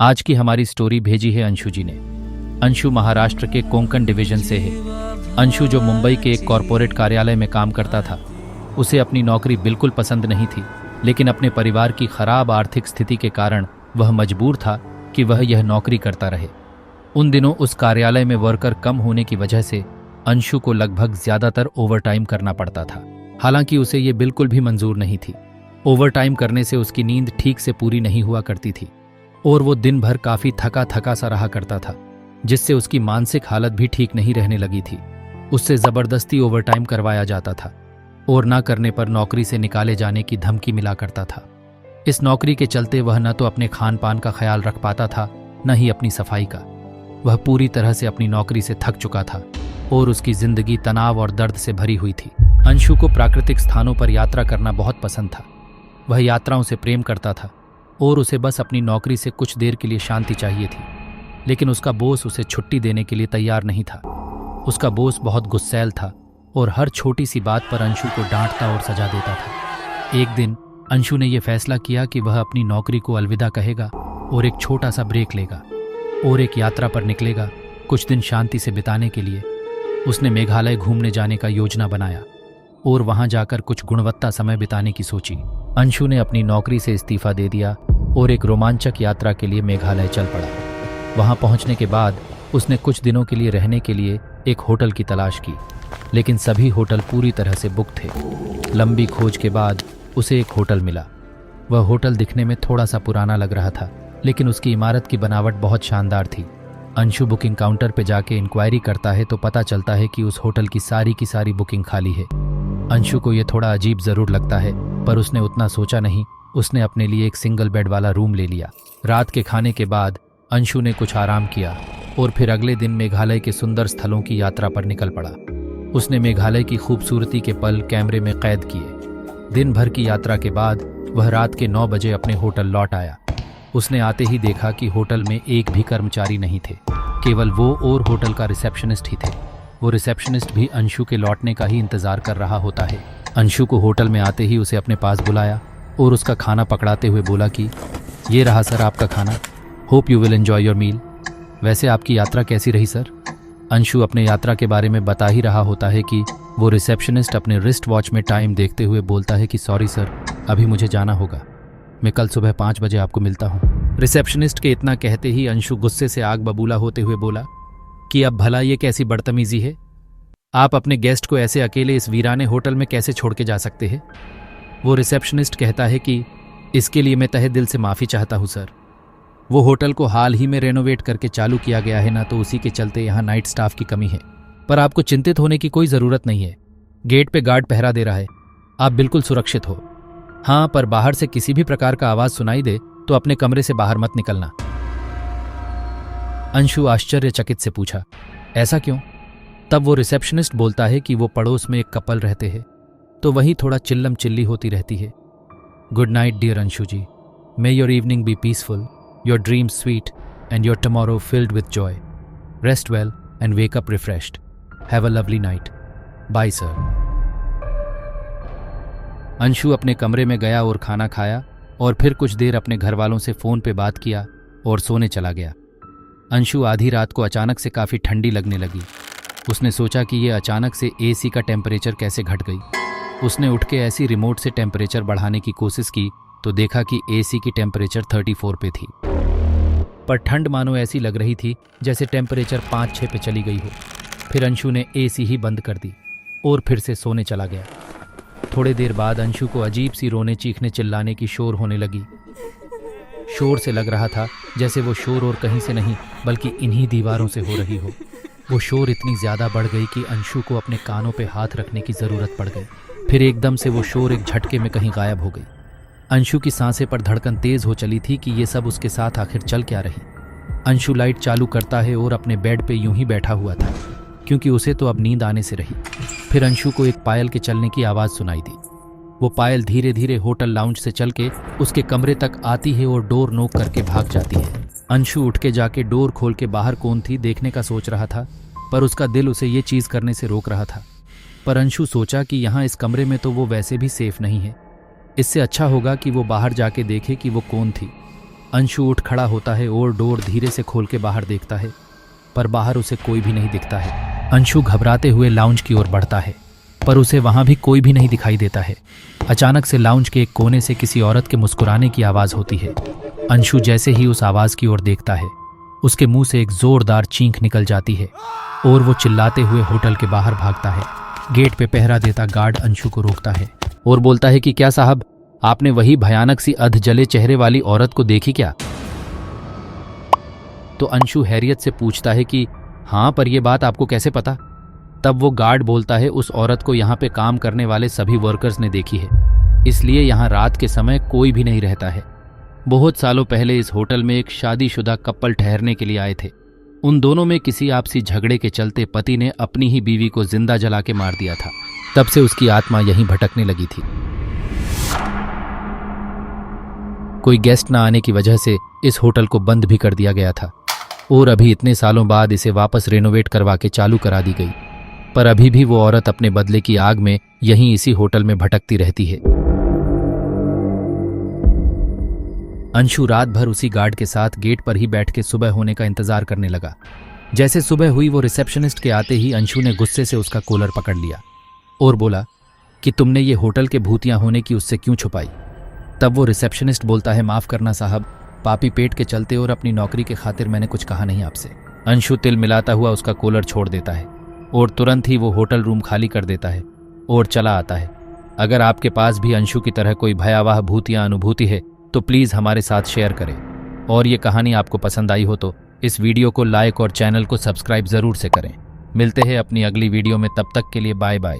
आज की हमारी स्टोरी भेजी है अंशु जी ने। अंशु महाराष्ट्र के कोंकण डिवीजन से है। अंशु जो मुंबई के एक कॉरपोरेट कार्यालय में काम करता था, उसे अपनी नौकरी बिल्कुल पसंद नहीं थी, लेकिन अपने परिवार की खराब आर्थिक स्थिति के कारण वह मजबूर था कि वह यह नौकरी करता रहे। उन दिनों उस कार्यालय में वर्कर कम होने की वजह से अंशु को लगभग ज्यादातर ओवरटाइम करना पड़ता था। हालांकि उसे ये बिल्कुल भी मंजूर नहीं थी। ओवरटाइम करने से उसकी नींद ठीक से पूरी नहीं हुआ करती थी और वो दिन भर काफी थका थका सा रहा करता था, जिससे उसकी मानसिक हालत भी ठीक नहीं रहने लगी थी। उससे जबरदस्ती ओवरटाइम करवाया जाता था और ना करने पर नौकरी से निकाले जाने की धमकी मिला करता था। इस नौकरी के चलते वह न तो अपने खान पान का ख्याल रख पाता था, न ही अपनी सफाई का। वह पूरी तरह से अपनी नौकरी से थक चुका था और उसकी जिंदगी तनाव और दर्द से भरी हुई थी। अंशु को प्राकृतिक स्थानों पर यात्रा करना बहुत पसंद था। वह यात्राओं से प्रेम करता था और उसे बस अपनी नौकरी से कुछ देर के लिए शांति चाहिए थी, लेकिन उसका बॉस उसे छुट्टी देने के लिए तैयार नहीं था। उसका बॉस बहुत गुस्सैल था और हर छोटी सी बात पर अंशु को डांटता और सजा देता था। एक दिन अंशु ने यह फैसला किया कि वह अपनी नौकरी को अलविदा कहेगा और एक छोटा सा ब्रेक लेगा और एक यात्रा पर निकलेगा कुछ दिन शांति से बिताने के लिए। उसने मेघालय घूमने जाने का योजना बनाया और वहां जाकर कुछ गुणवत्ता समय बिताने की सोची। अंशु ने अपनी नौकरी से इस्तीफा दे दिया और एक रोमांचक यात्रा के लिए मेघालय चल पड़ा। वहां पहुंचने के बाद उसने कुछ दिनों के लिए रहने के लिए एक होटल की तलाश की, लेकिन सभी होटल पूरी तरह से बुक थे। लंबी खोज के बाद उसे एक होटल मिला। वह होटल दिखने में थोड़ा सा पुराना लग रहा था, लेकिन उसकी इमारत की बनावट बहुत शानदार थी। अंशु बुकिंग काउंटर पर जाके इंक्वायरी करता है तो पता चलता है कि उस होटल की सारी बुकिंग खाली है। अंशु को यह थोड़ा अजीब जरूर लगता है, पर उसने उतना सोचा नहीं। उसने अपने लिए एक सिंगल बेड वाला रूम ले लिया। रात के खाने के बाद अंशु ने कुछ आराम किया और फिर अगले दिन मेघालय के सुंदर स्थलों की यात्रा पर निकल पड़ा। उसने मेघालय की खूबसूरती के पल कैमरे में कैद किए। दिन भर की यात्रा के बाद वह रात के 9 बजे अपने होटल लौट आया। उसने आते ही देखा कि होटल में एक भी कर्मचारी नहीं थे, केवल वो और होटल का रिसेप्शनिस्ट ही थे। वो रिसेप्शनिस्ट भी अंशु के लौटने का ही इंतजार कर रहा होता है। अंशु को होटल में आते ही उसे अपने पास बुलाया और उसका खाना पकड़ाते हुए बोला कि ये रहा सर आपका खाना, hope you will enjoy your meal. वैसे आपकी यात्रा कैसी रही सर? अंशु अपने यात्रा के बारे में बता ही रहा होता है कि वो रिसेप्शनिस्ट अपने रिस्ट वॉच में टाइम देखते हुए बोलता है कि सॉरी सर, अभी मुझे जाना होगा, मैं कल सुबह 5 बजे आपको मिलता हूँ। रिसेप्शनिस्ट के इतना कहते ही अंशु गुस्से से आग बबूला होते हुए बोला कि अब भला ये कैसी बदतमीजी है? आप अपने गेस्ट को ऐसे अकेले इस वीराने होटल में कैसे छोड़ के जा सकते हैं? वो रिसेप्शनिस्ट कहता है कि इसके लिए मैं तहे दिल से माफ़ी चाहता हूँ सर। वो होटल को हाल ही में रेनोवेट करके चालू किया गया है ना, तो उसी के चलते यहाँ नाइट स्टाफ की कमी है। पर आपको चिंतित होने की कोई ज़रूरत नहीं है, गेट पे गार्ड पहरा दे रहा है, आप बिल्कुल सुरक्षित हो। हाँ, पर बाहर से किसी भी प्रकार का आवाज़ सुनाई दे तो अपने कमरे से बाहर मत निकलना। अंशु आश्चर्यचकित से पूछा, ऐसा क्यों? तब वो रिसेप्शनिस्ट बोलता है कि वो पड़ोस में एक कपल रहते हैं, तो वहीं थोड़ा चिल्लम चिल्ली होती रहती है। Good night dear Anshu ji, may your evening be peaceful, your dream sweet and your tomorrow filled with joy. Rest well and wake up refreshed. Have a lovely night. Bye sir. Anshu अपने कमरे में गया और खाना खाया और फिर कुछ देर अपने घर वालों से फ़ोन पे बात किया और सोने चला गया। अंशु आधी रात को अचानक से काफ़ी ठंडी लगने लगी। उसने सोचा कि यह अचानक से एसी का टेम्परेचर कैसे घट गई। उसने उठ के ऐसी रिमोट से टेम्परेचर बढ़ाने की कोशिश की तो देखा कि एसी की टेम्परेचर 34 पे थी, पर ठंड मानो ऐसी लग रही थी जैसे टेम्परेचर 5-6 पे चली गई हो। फिर अंशु ने एसी ही बंद कर दी और फिर से सोने चला गया। थोड़ी देर बाद अंशु को अजीब सी रोने चीखने चिल्लाने की शोर होने लगी। शोर से लग रहा था जैसे वो शोर और कहीं से नहीं बल्कि इन्हीं दीवारों से हो रही हो। वो शोर इतनी ज़्यादा बढ़ गई कि अंशु को अपने कानों पे हाथ रखने की ज़रूरत पड़ गई। फिर एकदम से वो शोर एक झटके में कहीं गायब हो गई। अंशु की सांसें पर धड़कन तेज हो चली थी कि ये सब उसके साथ आखिर चल क्या रही। अंशु लाइट चालू करता है और अपने बेड पे यूं ही बैठा हुआ था, क्योंकि उसे तो अब नींद आने से रही। फिर अंशु को एक पायल के चलने की आवाज़ सुनाई दी। वो पायल धीरे धीरे होटल लाउंज से चल के उसके कमरे तक आती है और डोर नॉक करके भाग जाती है। अंशु उठ के जाके डोर खोल के बाहर कौन थी देखने का सोच रहा था, पर उसका दिल उसे ये चीज़ करने से रोक रहा था। पर अंशु सोचा कि यहाँ इस कमरे में तो वो वैसे भी सेफ नहीं है, इससे अच्छा होगा कि वो बाहर जाके देखे कि वो कौन थी। अंशु उठ खड़ा होता है और डोर धीरे से खोल के बाहर देखता है, पर बाहर उसे कोई भी नहीं दिखता है। अंशु घबराते हुए लाउंज की ओर बढ़ता है, पर उसे वहां भी कोई भी नहीं दिखाई देता है। अचानक से लाउंज के एक कोने से किसी औरत के मुस्कुराने की आवाज होती है। अंशु जैसे ही उस आवाज की ओर देखता है, उसके मुंह से एक जोरदार चीख निकल जाती है और वो चिल्लाते हुए होटल के बाहर भागता है। गेट पे पहरा देता गार्ड अंशु को रोकता है और बोलता है कि क्या साहब, आपने वही भयानक सी अध जले चेहरे वाली औरत को देखी क्या? तो अंशु हैरियत से पूछता है कि हाँ, पर यह बात आपको कैसे पता? तब वो गार्ड बोलता है, उस औरत को यहाँ पे काम करने वाले सभी वर्कर्स ने देखी है, इसलिए यहाँ रात के समय कोई भी नहीं रहता है। बहुत सालों पहले इस होटल में एक शादीशुदा कपल ठहरने के लिए आए थे। उन दोनों में किसी आपसी झगड़े के चलते पति ने अपनी ही बीवी को जिंदा जला के मार दिया था। तब से उसकी आत्मा यहीं भटकने लगी थी। कोई गेस्ट ना आने की वजह से इस होटल को बंद भी कर दिया गया था और अभी इतने सालों बाद इसे वापस रेनोवेट करवा के चालू करा दी गई, पर अभी भी वो औरत अपने बदले की आग में यहीं इसी होटल में भटकती रहती है। अंशु रात भर उसी गार्ड के साथ गेट पर ही बैठ के सुबह होने का इंतजार करने लगा। जैसे सुबह हुई, वो रिसेप्शनिस्ट के आते ही अंशु ने गुस्से से उसका कॉलर पकड़ लिया और बोला कि तुमने ये होटल के भूतिया होने की उससे क्यों छुपाई? तब वो रिसेप्शनिस्ट बोलता है, माफ करना साहब, पापी पेट के चलते और अपनी नौकरी के खातिर मैंने कुछ कहा नहीं आपसे। अंशु तिल मिलाता हुआ उसका कॉलर छोड़ देता है और तुरंत ही वो होटल रूम खाली कर देता है और चला आता है। अगर आपके पास भी अंशु की तरह कोई भयावह भूतिया अनुभूति है तो प्लीज़ हमारे साथ शेयर करें, और ये कहानी आपको पसंद आई हो तो इस वीडियो को लाइक और चैनल को सब्सक्राइब ज़रूर से करें। मिलते हैं अपनी अगली वीडियो में, तब तक के लिए बाय बाय।